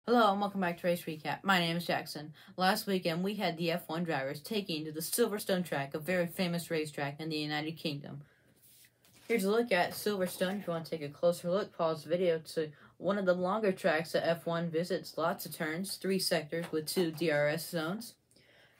Hello and welcome back to Race Recap. My name is Jackson. Last weekend we had the F1 drivers taking to the Silverstone track, a very famous racetrack in the United Kingdom. Here's a look at Silverstone. If you want to take a closer look, pause the video to one of the longer tracks that F1 visits. Lots of turns, 3 sectors with 2 DRS zones.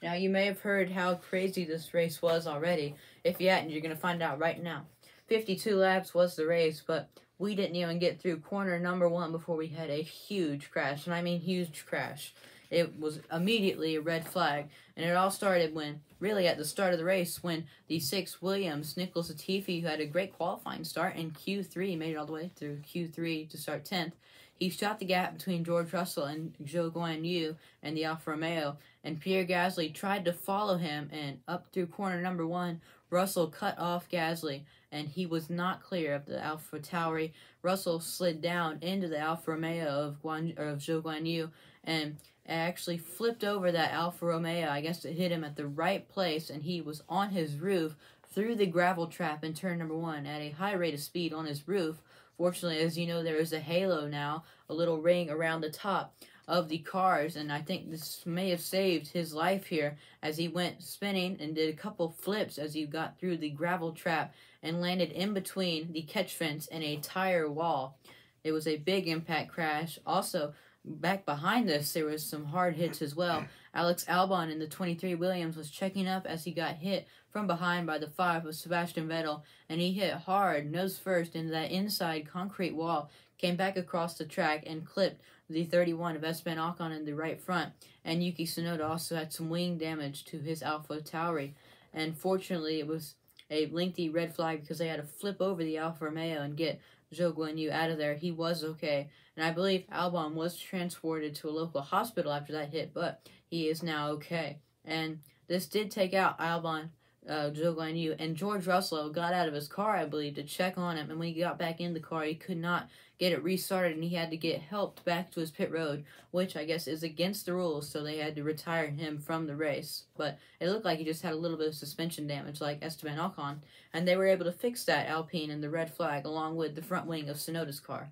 Now you may have heard how crazy this race was already. If you hadn't, you're going to find out right now. 52 laps was the race, but we didn't even get through corner number 1 before we had a huge crash, and I mean huge crash. It was immediately a red flag, and it all started when, really at the start of the race, when the 6 Williams, Nicholas Latifi, who had a great qualifying start in Q3, made it all the way through Q3 to start 10th, he shot the gap between George Russell and Zhou Guanyu and the Alfa Romeo, and Pierre Gasly tried to follow him, and up through corner number 1, Russell cut off Gasly, and he was not clear of the Alpha Tauri. Russell slid down into the Alfa Romeo of Zhou Guanyu, and actually flipped over that Alfa Romeo. I guess it hit him at the right place, and he was on his roof through the gravel trap in turn number 1 at a high rate of speed on his roof. Fortunately, as you know, there is a halo now, a little ring around the top of the cars, and I think this may have saved his life here as he went spinning and did a couple flips as he got through the gravel trap and landed in between the catch fence and a tire wall. It was a big impact crash. Also, back behind this, there was some hard hits as well. Alex Albon in the 23 Williams was checking up as he got hit from behind by the 5 of Sebastian Vettel, and he hit hard, nose first, into that inside concrete wall, came back across the track and clipped the 31 of Esteban Ocon in the right front, and Yuki Tsunoda also had some wing damage to his Alpha Tauri, and fortunately it was a lengthy red flag because they had to flip over the Alfa Romeo and get Zhou Guanyu out of there. He was okay, and I believe Albon was transported to a local hospital after that hit, but he is now okay. And this did take out Albon, Zhou Guanyu, and George Russell got out of his car, I believe, to check on him, and when he got back in the car, he could not get it restarted, and he had to get helped back to his pit road, which I guess is against the rules, so they had to retire him from the race. But it looked like he just had a little bit of suspension damage, like Esteban Ocon, and they were able to fix that Alpine and the red flag, along with the front wing of Tsunoda's car.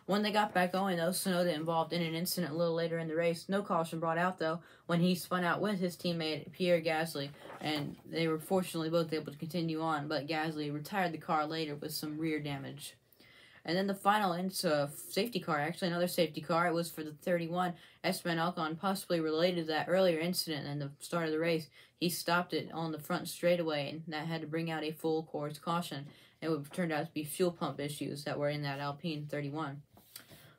When they got back going, though, Tsunoda involved in an incident a little later in the race. No caution brought out, though, when he spun out with his teammate Pierre Gasly, and they were fortunately both able to continue on, but Gasly retired the car later with some rear damage. And then the final safety car, actually another safety car, it was for the 31, Esteban Ocon, possibly related to that earlier incident in the start of the race. He stopped it on the front straightaway, and that had to bring out a full course caution. It would turned out to be fuel pump issues that were in that Alpine 31.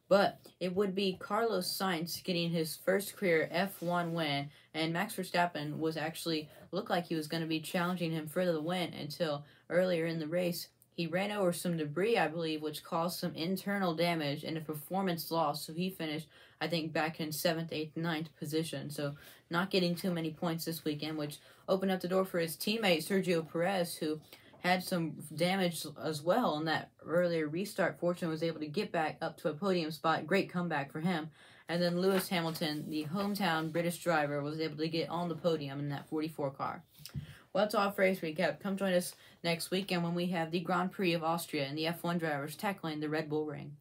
But it would be Carlos Sainz getting his first career F1 win, and Max Verstappen was actually, looked like he was going to be challenging him for the win until earlier in the race. He ran over some debris, I believe, which caused some internal damage and a performance loss, so he finished, I think, back in 7th, 8th, 9th position, so not getting too many points this weekend, which opened up the door for his teammate, Sergio Perez, who had some damage as well on that earlier restart. Fortunately, was able to get back up to a podium spot. Great comeback for him. And then Lewis Hamilton, the hometown British driver, was able to get on the podium in that 44 car. Well, that's all for Race Recap. Come join us next weekend when we have the Grand Prix of Austria and the F1 drivers tackling the Red Bull Ring.